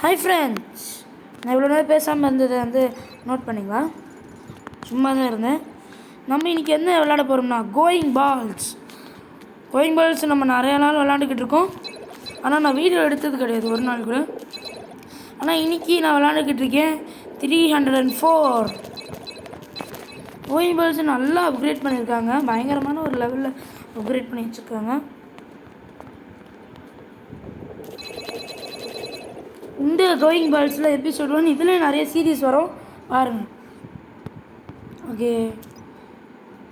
Hi friends, நான் இவ்வளோ நேரம் பேசாமல் இருந்ததை நோட் பண்ணிங்களா? சும்மா தான் இருந்தேன். நம்ம இன்றைக்கி என்ன விளையாட போகிறோம்னா கோயிங் பால்ஸ் நம்ம நிறையா நாள் விளாண்டுக்கிட்டு இருக்கோம். ஆனால் நான் வீடியோ எடுத்தது கிடையாது ஒரு நாள் கூட. ஆனால் இன்றைக்கி நான் விளாண்டுக்கிட்டு இருக்கேன் 304 கோயிங் பால்ஸ். நல்லா அப்கிரேட் பண்ணியிருக்காங்க, பயங்கரமான ஒரு லெவலில் அப்கிரேட் பண்ணி வச்சுருக்காங்க. இந்த கோயிங் பால்ஸில் எபிசோட் 1 இதில் நிறைய சீரீஸ் வரும் பாருங்கள். ஓகே,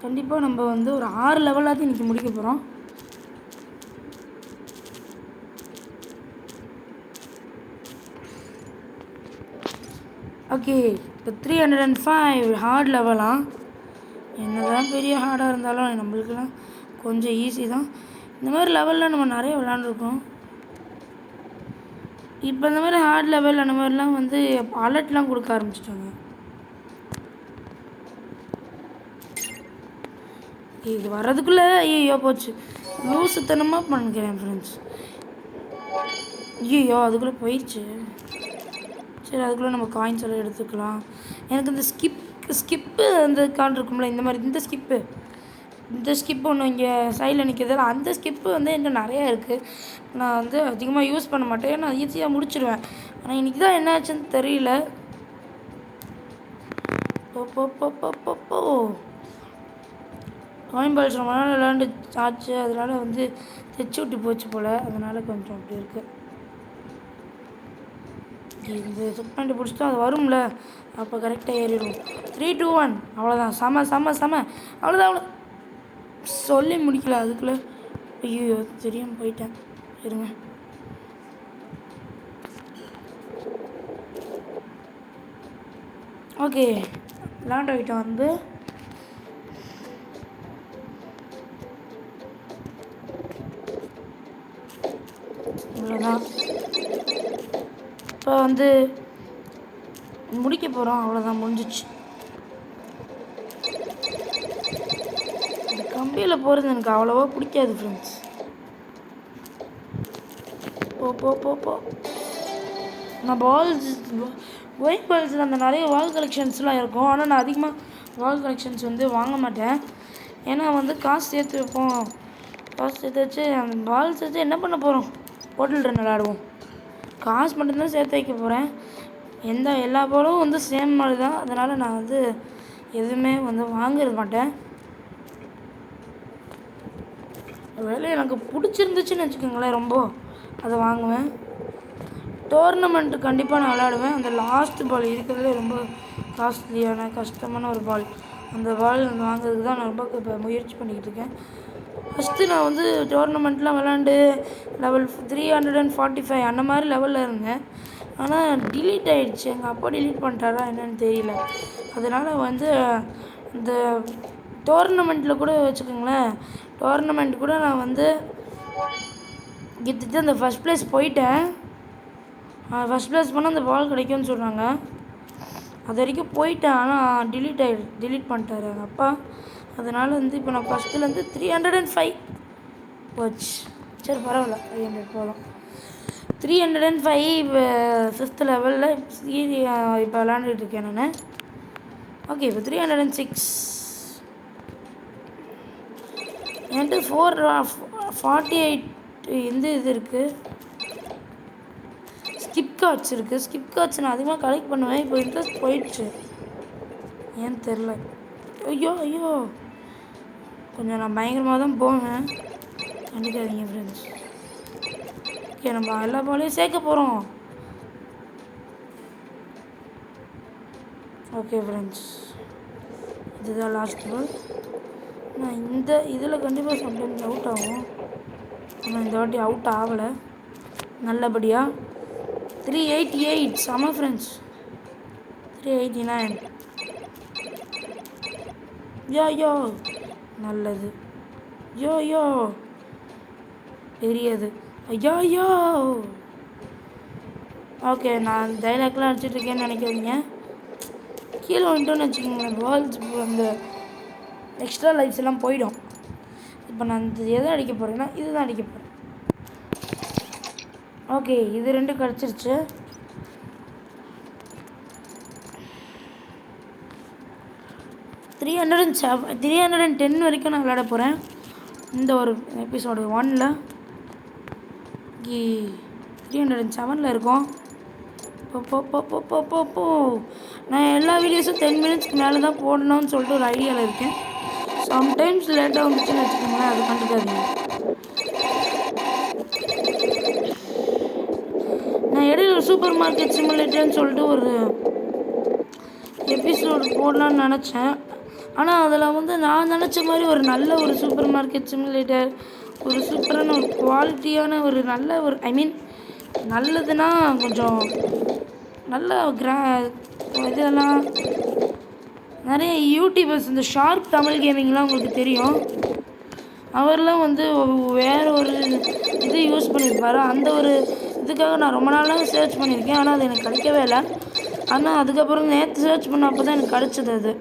கண்டிப்பாக நம்ம ஒரு 6 லெவலாவது இன்றைக்கி முடிக்க போகிறோம். ஓகே, இப்போ 305 ஹார்ட் லெவலாம். என்னதான் பெரிய ஹார்டாக இருந்தாலும் நம்மளுக்கெல்லாம் கொஞ்சம் ஈஸி தான். இந்த மாதிரி லெவலில் நம்ம நிறைய விளாண்டுருக்கோம். இப்போ இந்த மாதிரி ஹார்ட் லெவல் அந்த மாதிரிலாம் அலர்ட்லாம் கொடுக்க ஆரம்பிச்சிட்டாங்க. இது வர்றதுக்குள்ளே ஐயோ போச்சு, லூசுத்தனமாக பண்ணிக்கிறேன் ஃப்ரெண்ட்ஸ். ஐயோ அதுக்குள்ளே போயிடுச்சு. சரி, அதுக்குள்ளே நம்ம காயின்ஸ் எல்லாம் எடுத்துக்கலாம். எனக்கு இந்த ஸ்கிப்பு காண்டிருக்கும்ல, இந்த மாதிரி இந்த ஸ்கிப்பு ஒன்று இங்கே சைடில் நிற்கிறதில்ல, அந்த ஸ்கிப்பு என்கிட்ட நிறையா இருக்குது. நான் அதிகமாக யூஸ் பண்ண மாட்டேன், நான் ஈஸியாக முடிச்சிடுவேன். ஆனால் இன்றைக்கி தான் என்ன ஆச்சுன்னு தெரியல. காயின் பால்ஸ் ரொம்ப நாள் விளாண்டு ஆச்சு, அதனால் தைச்சி விட்டு போச்சு போல், அதனால் கொஞ்சம் அப்படி இருக்குது. இந்த செக் பண்ணிட்டு பிடிச்சிட்டா அது வரும்ல, அப்போ கரெக்டாக ஏறிடும். 3 2 1 அவ்வளோதான். செம அவ்வளோதான். சொல்லி முடிக்கல அதுக்குள்ளே ஐயோ தெரியாமல் போயிட்டேன். இருங்க. ஓகே, லேண்ட் ஆகிட்டோம். இவ்வளோதான். இப்போ முடிக்க போகிறோம், அவ்வளோதான், முடிஞ்சிச்சு. இந்த கம்பியில் போகிறது எனக்கு அவ்வளோவா பிடிக்காது ஃப்ரெண்ட்ஸ். போ நான் கோயிங் பால்ஸில் அந்த நிறைய வால் கலெக்ஷன்ஸ்லாம் இருக்கும். ஆனால் நான் அதிகமாக வால் கலெக்ஷன்ஸ் வாங்க மாட்டேன். ஏன்னா காசு சேர்த்து வைப்போம். காசு சேர்த்து வச்சு அந்த பால் சேர்த்து என்ன பண்ண போகிறோம்? ஹோட்டல் ரன் விளாடுவோம். காசு மட்டும்தான் சேர்த்து வைக்க போகிறேன். எல்லா பாலும் சேம் மாதிரி தான். அதனால் நான் எதுவுமே வாங்கிட மாட்டேன். வேலை எனக்கு பிடிச்சிருந்துச்சுன்னு வச்சுக்கோங்களேன், ரொம்ப அதை வாங்குவேன். டோர்னமெண்ட்டு கண்டிப்பாக நான் விளையாடுவேன். அந்த லாஸ்ட் பால் இருக்கிறதுலே ரொம்ப காஸ்ட்லியான கஷ்டமான ஒரு பால். அந்த பால் வாங்குறதுக்கு தான் நான் ரொம்ப இப்போ முயற்சி பண்ணிக்கிட்டு இருக்கேன். ஃபஸ்ட்டு நான் டோர்னமெண்ட்லாம் விளாண்டு லெவல் 345 அந்த மாதிரி லெவலில் இருந்தேன். ஆனால் டிலீட் ஆகிடுச்சு. எங்கள் அப்பா டிலீட் பண்ணிட்டாரா என்னென்னு தெரியல. அதனால் இந்த டோர்னமெண்ட்டில் கூட வச்சுக்கோங்களேன், டோர்னமெண்ட் கூட நான் கிட்டத்தட்ட அந்த ஃபஸ்ட் ப்ளேஸ் போயிட்டேன். ஃபஸ்ட் ப்ளேஸ் போனால் அந்த பால் கிடைக்கும்னு சொன்னாங்க. அது வரைக்கும் போயிட்டேன். ஆனால் டிலீட் பண்ணிட்டாரு எங்கள் அப்பா. அதனால் இப்போ நான் ஃபஸ்ட்டுலேருந்து 305 போச்சு. சரி பரவாயில்ல, 500 போதும். 305 5th லெவலில் இப்போ விளாண்டுட்டு இருக்கேன் நான். ஓகே, இப்போ 306 என்கிட்ட 448 இது இருக்குது. ஸ்கிப் கார்ட்ஸ் இருக்குது. ஸ்கிப் கார்ட்ஸ் நான் அதிகமாக கலெக்ட் பண்ணுவேன். இப்போ இன்ட்ரெஸ்ட் போயிடுச்சு, ஏன்னு தெரில. ஐயோ கொஞ்சம் நான் பயங்கரமாக தான் போவேன், கண்டிக்காதீங்க ஃப்ரெண்ட்ஸ். ஓகே, நம்ம எல்லா பாலையும் சேர்க்க போகிறோம். ஓகே ஃப்ரெண்ட்ஸ், இதுதான் லாஸ்ட் பால். நான் இதில் கண்டிப்பாக சம்டைம்ஸ் அவுட் ஆகும். ஆனால் இந்த வாட்டி அவுட் ஆகலை நல்லபடியாக. 388 செம ஃப்ரெண்ட்ஸ். 389 யோ நல்லது. யோ பெரியது. ஐயோ ஓகே, நான் டைலாக்லாம் அடிச்சிட்ருக்கேன்னு நினைக்காதீங்க. கீழே வந்துட்டோன்னு வச்சுக்கோங்களேன், பால்ஸ் அந்த எக்ஸ்ட்ரா லைஃப்ஸ் எல்லாம் போயிடும். இப்போ நான் எதை அடிக்க போகிறேன்னா இதுதான் அடிக்க போகிறேன். ஓகே, இது 2 கிடச்சிருச்சு. 310 வரைக்கும் நான் விளையாட போகிறேன். இந்த ஒரு எபிசோடு 1ல் 307 இருக்கோம். போ நான் எல்லா வீடியோஸும் 10 மினிட்ஸ்க்கு மேலே தான் போடணும்னு சொல்லிட்டு ஒரு ஐடியாவில் இருக்கேன். சம்டைம்ஸ் லேட்டாக வந்துச்சுன்னு வச்சுக்கோங்களேன், அது கண்டுக்காதீங்க. நான் இடையில சூப்பர் மார்க்கெட் சிமுலேட்டர்னு சொல்லிட்டு ஒரு எபிசோடு போடலான்னு நினச்சேன். ஆனால் அதில் வந்து நான் நினச்ச மாதிரி ஒரு நல்ல ஒரு சூப்பர் மார்க்கெட் சிமுலேட்டர், ஒரு சூப்பரான ஒரு குவாலிட்டியான ஒரு நல்ல ஒரு நல்லதுன்னா கொஞ்சம் நல்ல இதெல்லாம் நிறைய யூடியூபர்ஸ், இந்த ஷார்ப் தமிழ் கேமிங்லாம் உங்களுக்கு தெரியும். அவர்லாம் வந்து வேறு ஒரு இது யூஸ் பண்ணியிருப்பார். அந்த ஒரு இதுக்காக நான் ரொம்ப நாளாக சர்ச் பண்ணியிருக்கேன், ஆனால் அது எனக்கு கிடைக்கவே இல்லை. ஆனால் அதுக்கப்புறம் நேற்று சர்ச் பண்ணப்போ தான் எனக்கு கிடச்சிது அது.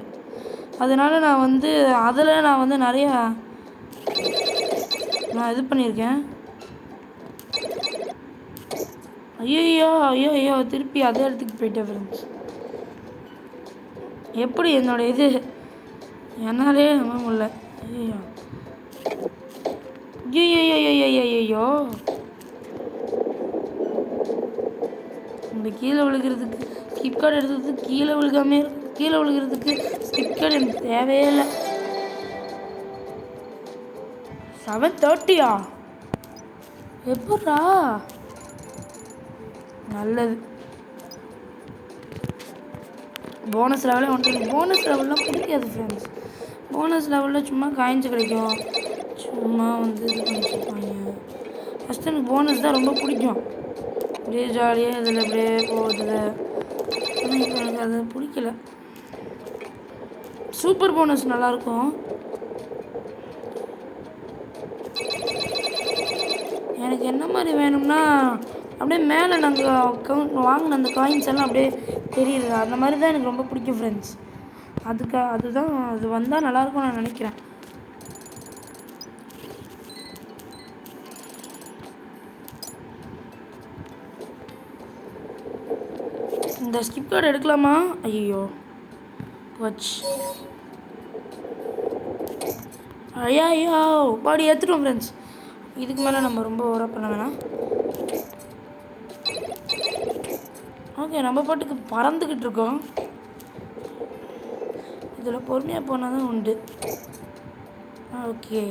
அதனால் நான் வந்து அதில் நான் வந்து நிறையா இது பண்ணியிருக்கேன். ஐயோ திருப்பி அதே இடத்துக்கு போயிட்டேன் ஃப்ரெண்ட்ஸ். எப்படி என்னோடய இது என்னாலே நம்ப முடியல. ஐயோ இந்த கீழே விழுகிறதுக்கு ஸ்கிப் கார்டு எடுத்ததுக்கு கீழே விழுகிறதுக்கு ஸ்கிப் கார்டு எனக்கு தேவையே இல்லை. 7:30 எப்படா? நல்லது. போனஸ் லெவலே வந்துட்டு. போனஸ் லெவல்லாம் பிடிக்காது ஃப்ரெண்ட்ஸ். போனஸ் லெவலில் சும்மா காயின்ஸ் கிடைக்கும், சும்மா வந்து இது பண்ணிச்சுருப்பாங்க. ஃபஸ்ட்டு எனக்கு போனஸ் தான் ரொம்ப பிடிக்கும். அப்படியே ஜாலியாக இதில் அப்படியே போகுது. ஆனால் இப்போ எனக்கு அது பிடிக்கல. சூப்பர் போனஸ் நல்லாயிருக்கும். எனக்கு என்ன மாதிரி வேணும்னா அப்படியே மேலே நாங்கள் வாங்கின அந்த காயின்ஸ் எல்லாம் அப்படியே தெரியுது. அந்த மாதிரி தான் எனக்கு ரொம்ப பிடிக்கும் ஃப்ரெண்ட்ஸ். அதுதான் அது வந்தால் நல்லாயிருக்கும் நான் நினைக்கிறேன். இந்த ஸ்கிப் கார்டு எடுக்கலாமா? ஐயோ போச்சு. ஐயோ பாடி ஏற்றுட்டோம் ஃப்ரெண்ட்ஸ். இதுக்கு மேலே நம்ம ரொம்ப ஓவராக பண்ண வேணாம். ஓகே, நம்ம பாட்டுக்கு பறந்துக்கிட்டு இருக்கோம். இதில் பொறுமையாக போனால் தான் உண்டு. ஓகே,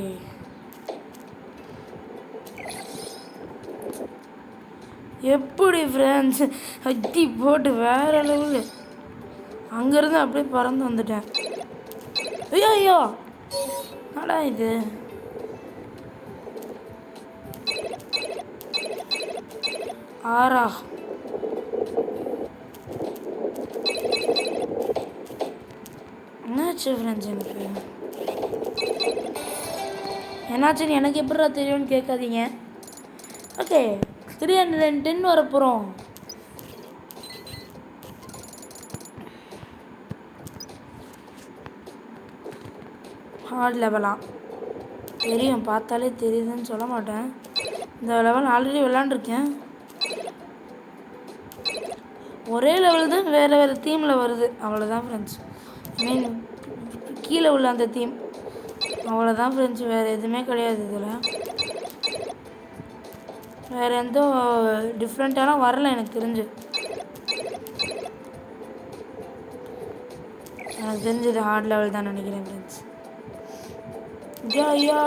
எப்படி ஃப்ரெண்ட்ஸ் அடி போட்டு வேறு அளவு அங்கேருந்து அப்படியே பறந்து வந்துட்டேன். ஐயோ நடா இது. ஆறா என்னாச்சு ஃப்ரெண்ட்ஸ்? என்னாச்சுன்னு எனக்கு எப்படா தெரியும்னு கேட்காதீங்க. ஓகே, 310 வரப்போகிறோம். ஹார்ட் லெவலாக தெரியும், பார்த்தாலே தெரியுதுன்னு சொல்ல மாட்டேன். இந்த லெவல் ஆல்ரெடி விளாண்டுருக்கேன். ஒரே லெவல் தான், வேறு தீமில் வருது, அவ்வளோதான் ஃப்ரெண்ட்ஸ். மீன் கீழே உள்ள அந்த தீம் அவ்வளோதான் ஃப்ரெண்ட்ஸ். வேறு எதுவுமே கிடையாது. இதில் வேறு எந்த டிஃப்ரெண்ட்டாலாம் வரல எனக்கு தெரிஞ்சு. எனக்கு தெரிஞ்சது ஹார்ட் லெவல் தான் நினைக்கிறேன் ஃப்ரெண்ட்ஸ். ஐயோ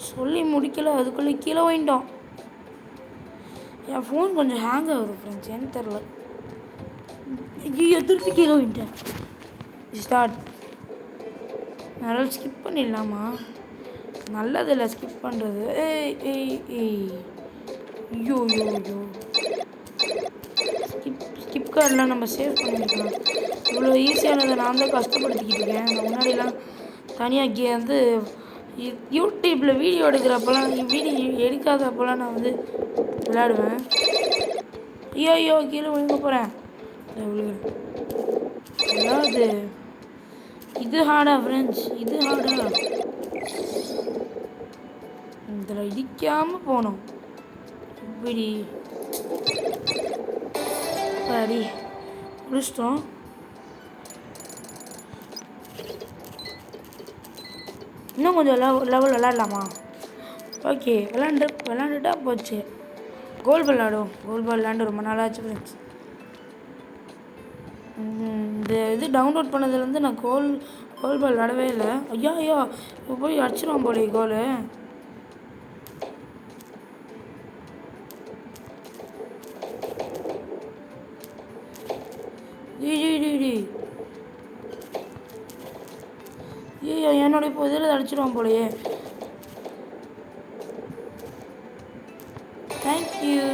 சொல்லி முடிக்கல, அதுக்குள்ளே கீழே போயிட்டோம். என் ஃபோன் கொஞ்சம் ஹேங் ஆகுது ஃப்ரெண்ட்ஸ், ஏன்னு தெரில. ஐயோ திருப்பி கீழே போயிட்டேன். ஸ்டார்ட். நல்லா ஸ்கிப் பண்ணிடலாமா? நல்லதில்லை ஸ்கிப் பண்ணுறது. ஐயோ ஸ்கிப் கார்டெலாம் நம்ம சேவ் பண்ணிக்கலாம். இவ்வளோ ஈஸியானதை நான் தான் கஷ்டப்படுத்திக்கிட்டு இருக்கேன். நான் முன்னாடிலாம் தனியாக வந்து யூடியூப்பில் வீடியோ எடுக்கிறப்பெல்லாம், வீடியோ எடுக்காதப்பெல்லாம் நான் வந்து விளையாடுவேன். ஐயோ கீழே விழுங்க போகிறேன். அதாவது இது ஹார்டா ஃப்ரெண்ட்ஸ்? இது ஹார்டா? இதில் இடிக்காமல் போகணும். இப்படி முடிச்சிட்டோம். இன்னும் கொஞ்சம் லெவல் விளாட்லாமா? ஓகே, விளாண்டுட்டா போச்சு. கோல் பால் விளாடும். கோல் பால் விளாண்டு ரொம்ப நாளாச்சு ஃப்ரெண்ட்ஸ். இந்த இது டவுன்லோட் பண்ணதுலேருந்து நான் கோல் பால் விளாடவே இல்லை. ஐயோ இப்போ போய் அடிச்சிடுவான் போலே கோலு. ஐயோ என்னோட இப்போ இதில் அடிச்சிடுவான் போலையே. தேங்க்யூ.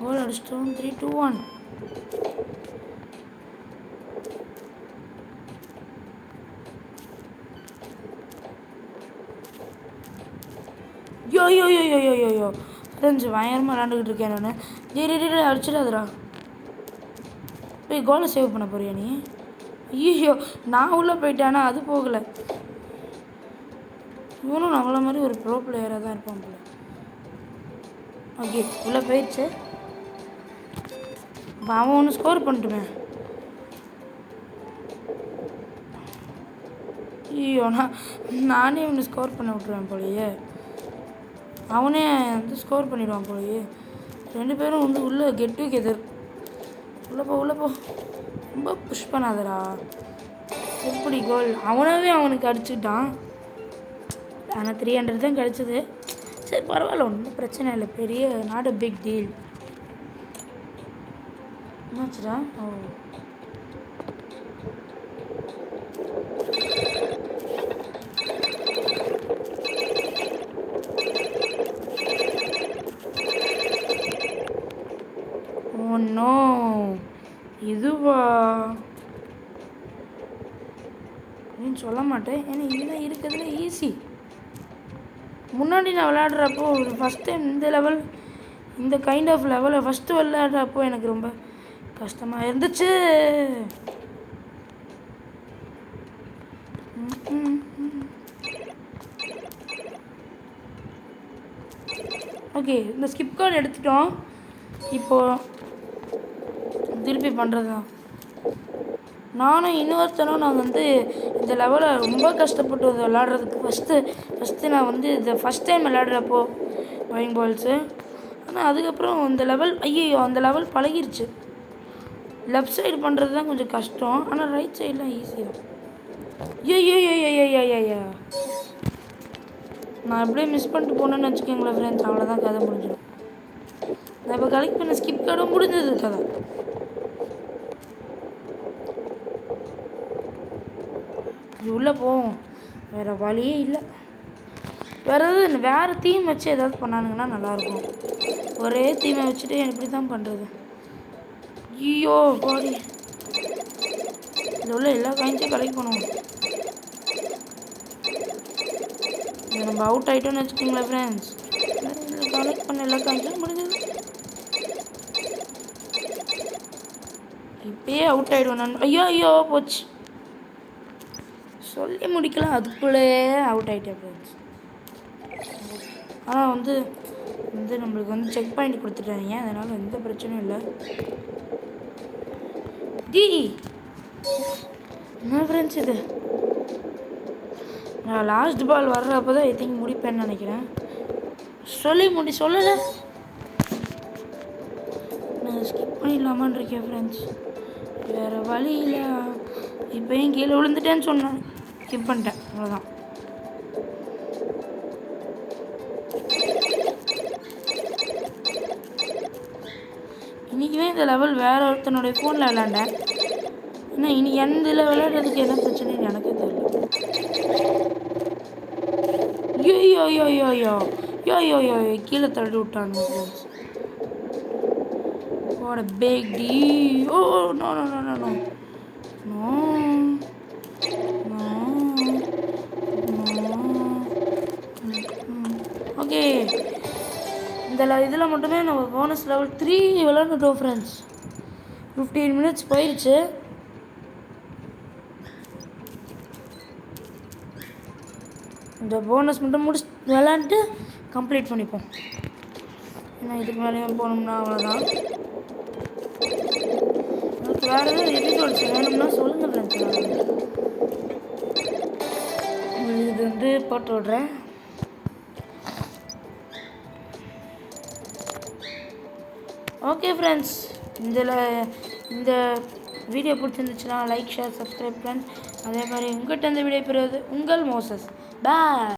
கோல் அடிச்சிட்டோம். 3, 2, 1. யோ ஃப்ரெண்ட்ஸ் பயங்கரமாக விளாண்டுக்கிட்டு இருக்கேன் நான். டே அடிச்சிடாதுடா. போய் கோலை சேவ் பண்ண போறியா நீ? ஐயோ நான் உள்ளே போயிட்டேனா அது போகலை. இவனும் நம்மள மாதிரி ஒரு ப்ரோ பிளேயராக தான் இருப்பான் போல. ஓகே உள்ளே போயிடுச்சு. இப்போ அவன் ஒன்று ஸ்கோர் பண்ணிட்டுமே. ஐயோ நானே ஒன்று ஸ்கோர் பண்ண விட்ருவேன் போலையே. அவனே வந்து ஸ்கோர் பண்ணிடுவான் போலையே. 2 பேரும் வந்து உள்ளே கெட் டுகெதர். உள்ளே போ. ரொம்ப புஷ் பண்ணாதடா. எப்படி கோல் அவனாவே அவனுக்கு அடிச்சுக்கிட்டான். ஆனால் 300 தான் கிடச்சிது. சரி பரவாயில்ல, ஒன்றும் பிரச்சனை இல்லை. பெரிய நாட் அ பிக் டீல். என்னாச்சுடா? ஒன்றும் இதுவா அப்படின்னு சொல்ல மாட்டேன். ஏன்னா இதுதான் இருக்கிறதுல ஈஸி. முன்னாடி நான் விளையாடுறப்போ ஒரு ஃபஸ்ட் டைம் இந்த லெவல், இந்த கைண்ட் ஆஃப் லெவலை ஃபஸ்ட்டு விளையாடுறப்போ எனக்கு ரொம்ப கஷ்டமாக இருந்துச்சு. ஓகே, இந்த ஸ்கிப் கார்டு எடுத்துட்டோம். இப்போது திருப்பி பண்ணுறது தான். நானும் இன்னொருத்தனும் நான் வந்து இந்த லெவலை ரொம்ப கஷ்டப்பட்டு விளாட்றதுக்கு ஃபஸ்ட்டு நான் வந்து இந்த ஃபஸ்ட் டைம் விளாட்றப்போ பையிங் பால்ஸு. ஆனால் அதுக்கப்புறம் இந்த லெவல் அந்த லெவல் பழகிருச்சு. லெஃப்ட் சைடு பண்ணுறது தான் கொஞ்சம் கஷ்டம். ஆனால் ரைட் சைடெலாம் ஈஸி தான். ஐயா நான் அப்படியே மிஸ் பண்ணிட்டு போனேன்னு வச்சுக்கோங்களேன் ஃப்ரெண்ட்ஸ். அவ்வளோதான், கதை முடிஞ்சிடும். நான் இப்போ கலெக்ட் பண்ண ஸ்கிப் கார்டும் முடிஞ்சது கதை. உள்ளே போவோம், வேறு வழியே இல்லை. வேறு தீம் வச்சு ஏதாவது பண்ணானுங்கன்னா நல்லாயிருக்கும். ஒரே தீமை வச்சுட்டு எப்படி தான் பண்ணுறது? ஐயோ பாடி, இதில் உள்ள எல்லா காயின்ஸையும் கலெக்ட் பண்ணுவோம். நம்ம அவுட் ஆகிட்டோன்னு வச்சுக்கோங்களேன் ஃப்ரெண்ட்ஸ். கலெக்ட் பண்ண எல்லா காயின்ஸும் முடிஞ்சது. இப்பயே அவுட் ஆகிடுவோம் நான். ஐயோ போச்சு, சொல்லி முடிக்கலாம், அதுக்குள்ளே அவுட் ஆகிட்டேன் ஃப்ரெண்ட்ஸ். ஆனால் வந்து நம்மளுக்கு வந்து செக் பாயிண்ட் கொடுத்துட்டாங்க, அதனால் எந்த பிரச்சனையும் இல்லை. என்ன ஃப்ரெண்ட்ஸ் இது? நான் லாஸ்ட் பால் வர்றப்போ தான் ஐ திங்க் முடிப்பேன்னு நினைக்கிறேன். சொல்லலை, நான் ஸ்கிப் பண்ணிடலாமான்னு இருக்கேன் ஃப்ரெண்ட்ஸ். வேறு வழி இல்லை. இப்போயும் கீழே விழுந்துட்டேன்னு சொன்னேன், ஸ்கிப் பண்ணிட்டேன், அவ்வளோதான். இன்றைக்குமே இந்த லெவல் வேறு ஒருத்தனுடைய ஃபோனில் விளாண்டேன். ஏன்னா இனி எந்த இதில் விளையாடுறதுக்கு என்ன பிரச்சனைன்னு எனக்கு தெரியல. யோ கீழே தள்ளி விட்டானுங்க friends. What a big deal. Oh no. Okay, இந்த இதில் மட்டுமே நம்ம போனஸ் லெவல் 3 விளாண்டுட்டோம் ஃப்ரெண்ட்ஸ். 15 minutes போயிடுச்சு. இந்த போனஸ் மட்டும் விளாண்டுட்டு கம்ப்ளீட் பண்ணிப்போம். ஏன்னா இதுக்கு மேலேயும் போனோம்னா அவ்வளோதான். வேறு எதாவது எபிசோட்ஸ் வேணும்னா சொல்லுங்கள் ஃப்ரெண்ட்ஸ். நான் இது வந்து போட்டு விட்றேன். ஓகே ஃப்ரெண்ட்ஸ், இந்த வீடியோ பிடிச்சிருந்துச்சுன்னா லைக், ஷேர், சப்ஸ்கிரைப் ஃப்ரெண்ட்ஸ். அதே மாதிரி உங்கள்கிட்ட இந்த வீடியோ பெறுவது உங்கள் மோசஸ். பாய்.